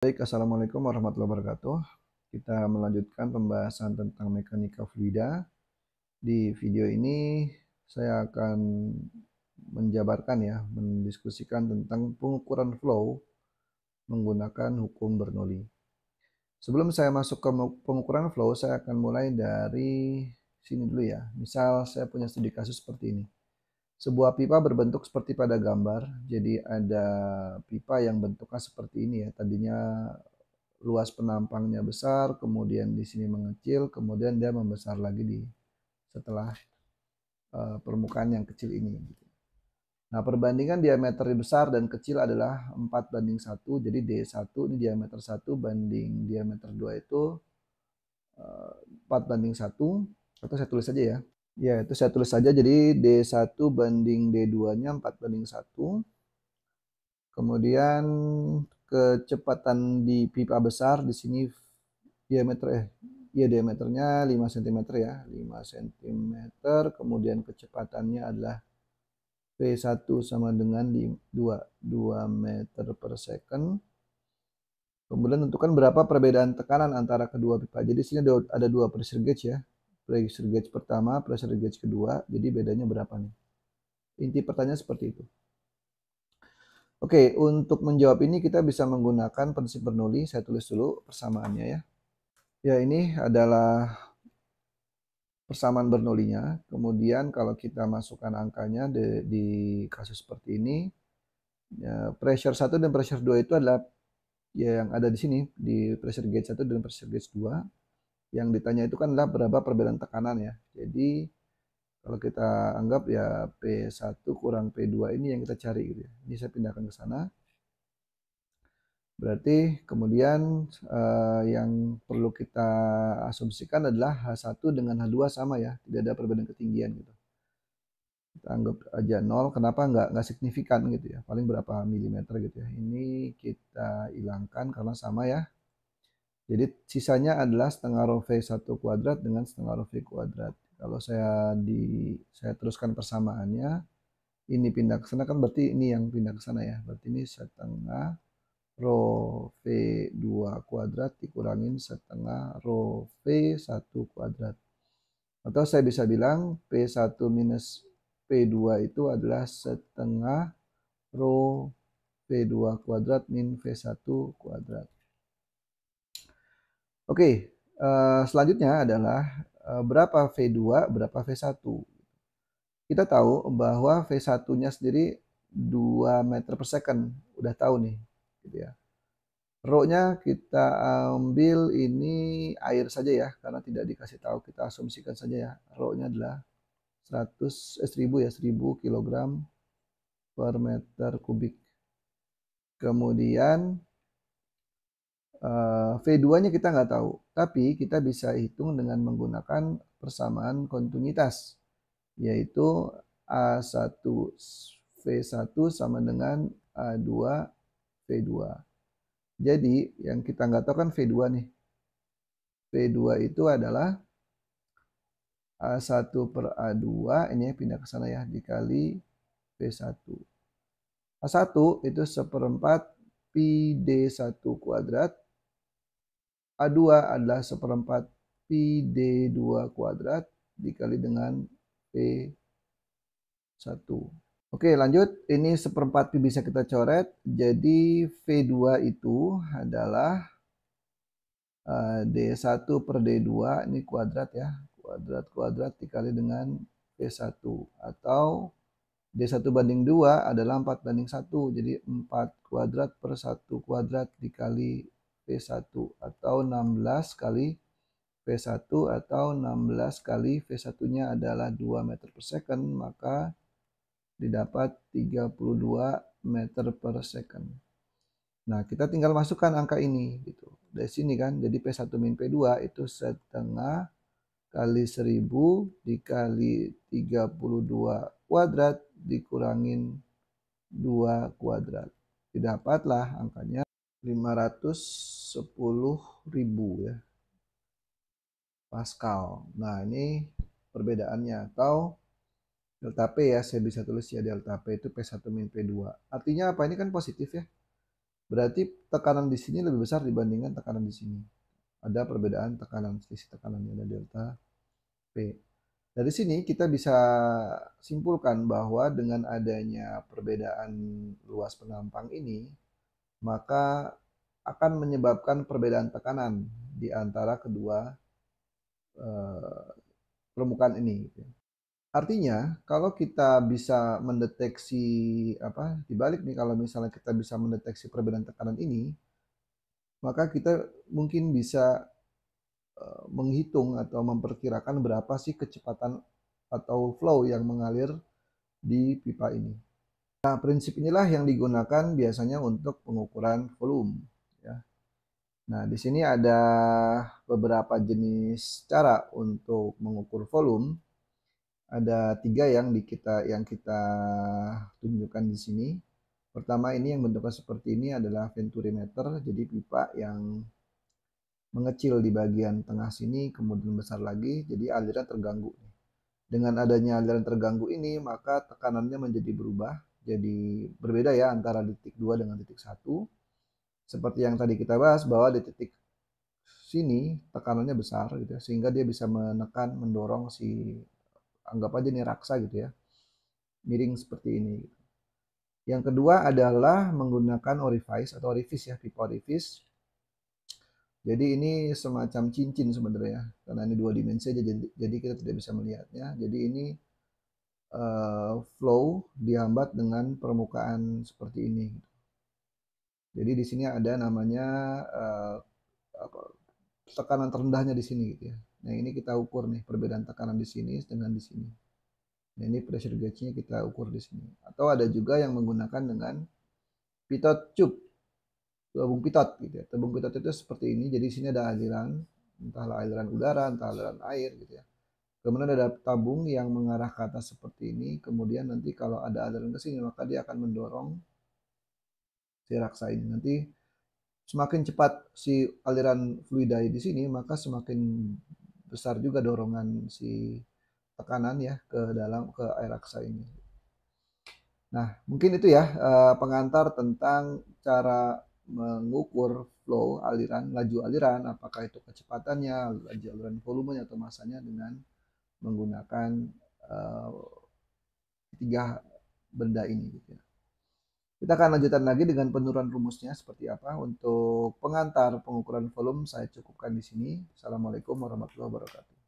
Baik, Assalamualaikum warahmatullahi wabarakatuh. Kita melanjutkan pembahasan tentang mekanika fluida. Di video ini saya akan menjabarkan ya, mendiskusikan tentang pengukuran flow menggunakan hukum Bernoulli. Sebelum saya masuk ke pengukuran flow, saya akan mulai dari sini dulu ya. Misal saya punya studi kasus seperti ini. Sebuah pipa berbentuk seperti pada gambar. Jadi ada pipa yang bentuknya seperti ini ya. Tadinya luas penampangnya besar, kemudian di sini mengecil, kemudian dia membesar lagi setelah permukaan yang kecil ini. Nah, perbandingan diameter besar dan kecil adalah 4:1. Jadi D1 ini diameter 1 banding diameter 2 itu 4:1. Atau saya tulis saja ya. Ya, itu saya tulis saja. Jadi D1 banding D2-nya 4:1. Kemudian kecepatan di pipa besar di sini diameternya 5 cm ya, 5 cm. Kemudian kecepatannya adalah V1 sama dengan 2 meter per second. Kemudian tentukan berapa perbedaan tekanan antara kedua pipa. Jadi sini ada dua pressure gauge ya. Pressure gauge pertama, pressure gauge kedua. Jadi bedanya berapa nih? Inti pertanyaan seperti itu. Oke, untuk menjawab ini kita bisa menggunakan prinsip Bernoulli. Saya tulis dulu persamaannya ya. Ya, ini adalah persamaan Bernoullinya. Kemudian kalau kita masukkan angkanya di kasus seperti ini, ya, pressure 1 dan pressure 2 itu adalah ya, yang ada di sini, di pressure gauge 1 dan pressure gauge 2. Yang ditanya itu kan adalah berapa perbedaan tekanan ya. Jadi kalau kita anggap ya P1 kurang P2 ini yang kita cari gitu ya. Ini saya pindahkan ke sana. Berarti kemudian yang perlu kita asumsikan adalah H1 dengan H2 sama ya, tidak ada perbedaan ketinggian gitu. Kita anggap aja 0, kenapa nggak signifikan gitu ya, paling berapa milimeter gitu ya. Ini kita hilangkan karena sama ya. Jadi sisanya adalah setengah rho V1 kuadrat dengan setengah rho V kuadrat. Kalau saya teruskan persamaannya, ini pindah ke sana kan berarti ini yang pindah ke sana ya. Berarti ini setengah rho V2 kuadrat dikurangin setengah rho V1 kuadrat. Atau saya bisa bilang P1 minus P2 itu adalah setengah rho V2 kuadrat min V1 kuadrat. Oke, selanjutnya adalah berapa V2, berapa V1. Kita tahu bahwa V1-nya sendiri 2 meter per second, udah tahu nih, gitu ya. Rho-nya kita ambil ini air saja ya, karena tidak dikasih tahu, kita asumsikan saja ya. Rho-nya adalah 1000 kg per meter kubik. Kemudian V2-nya kita nggak tahu, tapi kita bisa hitung dengan menggunakan persamaan kontinuitas, yaitu A1 V1 sama dengan A2 V2. Jadi yang kita nggak tahu kan V2 nih. V2 itu adalah A1 per A2, ini ya pindah ke sana ya, dikali V1. A1 itu seperempat pi D1 kuadrat. A2 adalah seperempat pi D2 kuadrat dikali dengan V1. Oke, lanjut. Ini seperempat pi bisa kita coret. Jadi V2 itu adalah D1 per D2, ini kuadrat ya. Kuadrat dikali dengan V1. Atau D1 banding 2 adalah 4:1. Jadi 4 kuadrat per 1 kuadrat dikali V1. Atau 16 kali V1 atau 16 kali V1-nya adalah 2 meter per second. Maka didapat 32 meter per second. Nah, kita tinggal masukkan angka ini gitu. Dari sini kan, jadi P1 min P2 itu setengah kali 1000 dikali 32 kuadrat dikurangin 2 kuadrat. Didapatlah angkanya 510.000 ya, Pascal. Nah, ini perbedaannya atau delta P ya, saya bisa tulis ya delta P itu P1 min P2. Artinya apa? Ini kan positif ya. Berarti tekanan di sini lebih besar dibandingkan tekanan di sini. Ada perbedaan tekanan, selisih tekanannya ada delta P. Dari sini kita bisa simpulkan bahwa dengan adanya perbedaan luas penampang ini, maka akan menyebabkan perbedaan tekanan di antara kedua permukaan ini. Artinya, kalau kita bisa mendeteksi dibalik nih, kalau misalnya kita bisa mendeteksi perbedaan tekanan ini, maka kita mungkin bisa menghitung atau memperkirakan berapa sih kecepatan atau flow yang mengalir di pipa ini. Nah, prinsip inilah yang digunakan biasanya untuk pengukuran volume, ya. Nah, di sini ada beberapa jenis cara untuk mengukur volume. Ada 3 yang kita tunjukkan di sini. Pertama, ini yang bentuknya seperti ini adalah venturimeter, jadi pipa yang mengecil di bagian tengah sini, kemudian besar lagi, jadi aliran terganggu. Dengan adanya aliran terganggu ini, maka tekanannya menjadi berubah, jadi berbeda ya antara di titik 2 dengan titik 1. Seperti yang tadi kita bahas, bahwa di titik sini tekanannya besar gitu ya, sehingga dia bisa menekan, mendorong si, anggap aja ini raksa gitu ya, miring seperti ini. Yang kedua adalah menggunakan orifice atau orifice ya, pipa orifice. Jadi ini semacam cincin sebenarnya, karena ini 2 dimensi aja, jadi kita tidak bisa melihatnya. Jadi ini flow dihambat dengan permukaan seperti ini. Jadi di sini ada namanya tekanan terendahnya di sini gitu ya. Nah, ini kita ukur nih perbedaan tekanan di sini dengan di sini. Nah, ini pressure gauge-nya kita ukur di sini. Atau ada juga yang menggunakan dengan pitot tube, tabung pitot gitu ya. Tabung pitot itu seperti ini. Jadi di sini ada aliran, entahlah aliran udara, entah aliran air gitu ya. Kemudian ada tabung yang mengarah ke atas seperti ini. Kemudian nanti kalau ada aliran ke sini, maka dia akan mendorong si raksa ini. Nanti semakin cepat si aliran fluida di sini, maka semakin besar juga dorongan si tekanan ya ke dalam ke air raksa ini. Nah, mungkin itu ya pengantar tentang cara mengukur flow aliran, laju aliran, apakah itu kecepatannya, laju aliran volumenya atau masanya dengan menggunakan uh, tiga benda ini gitu ya. Kita akan lanjutkan lagi dengan penurunan rumusnya seperti apa. Untuk pengantar pengukuran volume saya cukupkan di sini. Assalamualaikum warahmatullahi wabarakatuh.